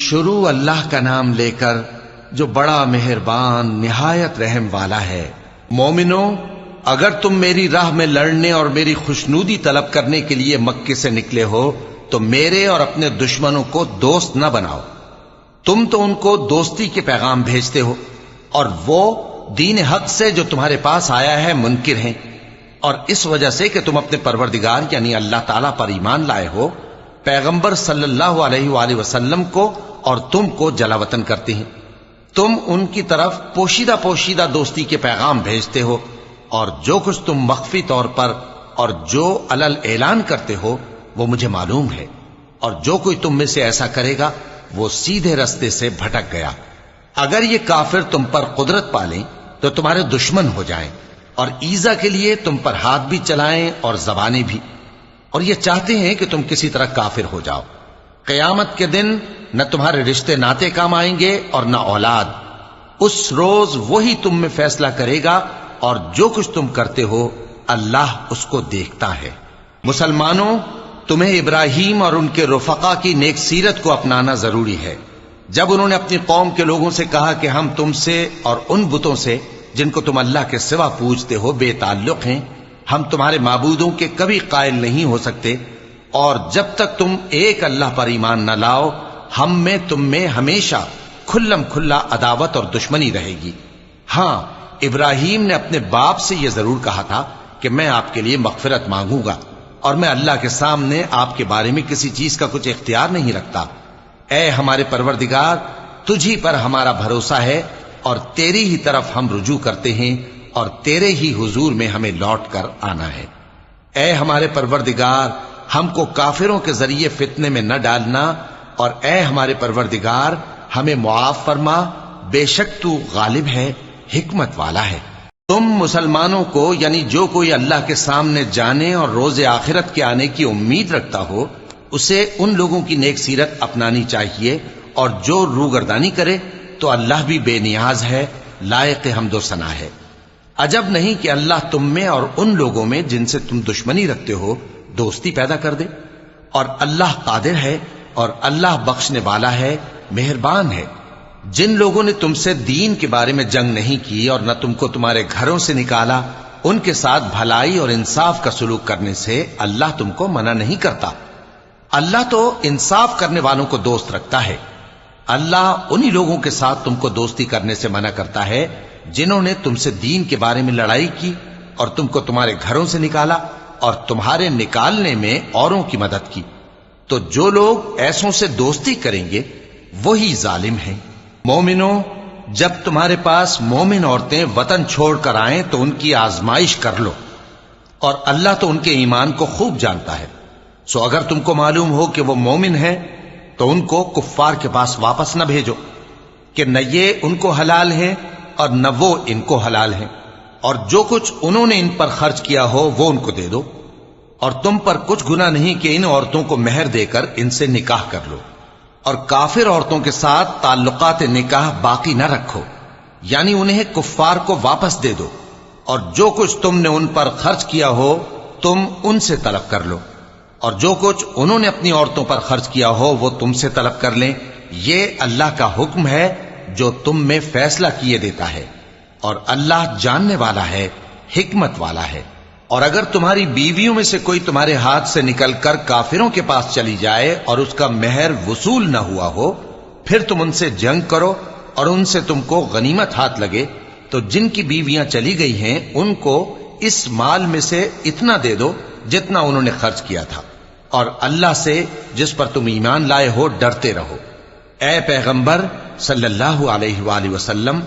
شروع اللہ کا نام لے کر جو بڑا مہربان نہایت رحم والا ہے۔ مومنو، اگر تم میری راہ میں لڑنے اور میری خوشنودی طلب کرنے کے لیے مکے سے نکلے ہو تو میرے اور اپنے دشمنوں کو دوست نہ بناؤ۔ تم تو ان کو دوستی کے پیغام بھیجتے ہو اور وہ دین حق سے جو تمہارے پاس آیا ہے منکر ہیں، اور اس وجہ سے کہ تم اپنے پروردگار یعنی اللہ تعالیٰ پر ایمان لائے ہو، پیغمبر صلی اللہ علیہ وآلہ وسلم کو اور تم کو جلا وطن کرتے ہیں۔ تم ان کی طرف پوشیدہ پوشیدہ دوستی کے پیغام بھیجتے ہو، اور جو کچھ تم مخفی طور پر اور جو علل اعلان کرتے ہو وہ مجھے معلوم ہے، اور جو کوئی تم میں سے ایسا کرے گا وہ سیدھے رستے سے بھٹک گیا۔ اگر یہ کافر تم پر قدرت پالیں تو تمہارے دشمن ہو جائیں، اور ایذا کے لیے تم پر ہاتھ بھی چلائیں اور زبانیں بھی، اور یہ چاہتے ہیں کہ تم کسی طرح کافر ہو جاؤ۔ قیامت کے دن نہ تمہارے رشتے ناتے کام آئیں گے اور نہ اولاد۔ اس روز وہی تم میں فیصلہ کرے گا، اور جو کچھ تم کرتے ہو اللہ اس کو دیکھتا ہے۔ مسلمانوں، تمہیں ابراہیم اور ان کے رفقا کی نیک سیرت کو اپنانا ضروری ہے۔ جب انہوں نے اپنی قوم کے لوگوں سے کہا کہ ہم تم سے اور ان بتوں سے جن کو تم اللہ کے سوا پوجتے ہو بے تعلق ہیں، ہم تمہارے معبودوں کے کبھی قائل نہیں ہو سکتے، اور جب تک تم ایک اللہ پر ایمان نہ لاؤ ہم میں تم میں ہمیشہ کھلم کھلا عداوت اور دشمنی رہے گی۔ ہاں، ابراہیم نے اپنے باپ سے یہ ضرور کہا تھا کہ میں آپ کے لیے مغفرت مانگوں گا، اور میں اللہ کے سامنے آپ کے بارے میں کسی چیز کا کچھ اختیار نہیں رکھتا۔ اے ہمارے پروردگار، تجھی پر ہمارا بھروسہ ہے اور تیری ہی طرف ہم رجوع کرتے ہیں، اور تیرے ہی حضور میں ہمیں لوٹ کر آنا ہے۔ اے ہمارے پروردگار، ہم کو کافروں کے ذریعے فتنے میں نہ ڈالنا، اور اے ہمارے پروردگار ہمیں معاف فرما، بے شک تو غالب ہے، حکمت والا ہے۔ تم مسلمانوں کو یعنی جو کوئی اللہ کے سامنے جانے اور روز آخرت کے آنے کی امید رکھتا ہو اسے ان لوگوں کی نیک سیرت اپنانی چاہیے، اور جو روگردانی کرے تو اللہ بھی بے نیاز ہے، لائق حمد و ثنا ہے۔ عجب نہیں کہ اللہ تم میں اور ان لوگوں میں جن سے تم دشمنی رکھتے ہو دوستی پیدا کر دے، اور اللہ قادر ہے، اور اللہ بخشنے والا ہے، مہربان ہے۔ جن لوگوں نے تم سے دین کے بارے میں جنگ نہیں کی اور نہ تم کو تمہارے گھروں سے نکالا، ان کے ساتھ بھلائی اور انصاف کا سلوک کرنے سے اللہ تم کو منع نہیں کرتا۔ اللہ تو انصاف کرنے والوں کو دوست رکھتا ہے۔ اللہ انہی لوگوں کے ساتھ تم کو دوستی کرنے سے منع کرتا ہے جنہوں نے تم سے دین کے بارے میں لڑائی کی اور تم کو تمہارے گھروں سے نکالا اور تمہارے نکالنے میں اوروں کی مدد کی۔ تو جو لوگ ایسوں سے دوستی کریں گے وہی ظالم ہیں۔ مومنوں، جب تمہارے پاس مومن عورتیں وطن چھوڑ کر آئیں تو ان کی آزمائش کر لو، اور اللہ تو ان کے ایمان کو خوب جانتا ہے۔ سو اگر تم کو معلوم ہو کہ وہ مومن ہیں تو ان کو کفار کے پاس واپس نہ بھیجو کہ نہ یہ ان کو حلال ہیں اور نہ وہ ان کو حلال ہیں، اور جو کچھ انہوں نے ان پر خرچ کیا ہو وہ ان کو دے دو، اور تم پر کچھ گناہ نہیں کہ ان عورتوں کو مہر دے کر ان سے نکاح کر لو، اور کافر عورتوں کے ساتھ تعلقات نکاح باقی نہ رکھو، یعنی انہیں کفار کو واپس دے دو، اور جو کچھ تم نے ان پر خرچ کیا ہو تم ان سے طلب کر لو، اور جو کچھ انہوں نے اپنی عورتوں پر خرچ کیا ہو وہ تم سے طلب کر لیں۔ یہ اللہ کا حکم ہے جو تم میں فیصلہ کیے دیتا ہے، اور اللہ جاننے والا ہے، حکمت والا ہے۔ اور اگر تمہاری بیویوں میں سے کوئی تمہارے ہاتھ سے نکل کر کافروں کے پاس چلی جائے اور اس کا مہر وصول نہ ہوا ہو، پھر تم ان سے جنگ کرو اور ان سے تم کو غنیمت ہاتھ لگے، تو جن کی بیویاں چلی گئی ہیں ان کو اس مال میں سے اتنا دے دو جتنا انہوں نے خرچ کیا تھا، اور اللہ سے جس پر تم ایمان لائے ہو ڈرتے رہو۔ اے پیغمبر صلی اللہ علیہ وآلہ وسلم،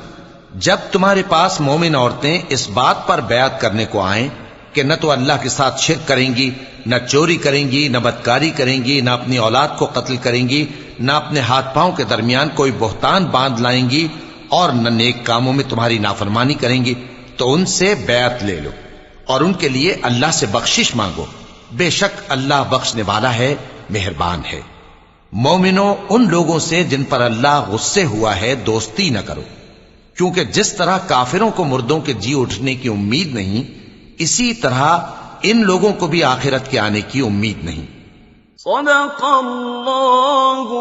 جب تمہارے پاس مومن عورتیں اس بات پر بیعت کرنے کو آئیں کہ نہ تو اللہ کے ساتھ شرک کریں گی، نہ چوری کریں گی، نہ بدکاری کریں گی، نہ اپنی اولاد کو قتل کریں گی، نہ اپنے ہاتھ پاؤں کے درمیان کوئی بہتان باندھ لائیں گی، اور نہ نیک کاموں میں تمہاری نافرمانی کریں گی، تو ان سے بیعت لے لو اور ان کے لیے اللہ سے بخشش مانگو، بے شک اللہ بخشنے والا ہے، مہربان ہے۔ مومنوں، ان لوگوں سے جن پر اللہ غصے ہوا ہے دوستی نہ کرو، کیونکہ جس طرح کافروں کو مردوں کے جی اٹھنے کی امید نہیں، اسی طرح ان لوگوں کو بھی آخرت کے آنے کی امید نہیں۔ صدق اللہ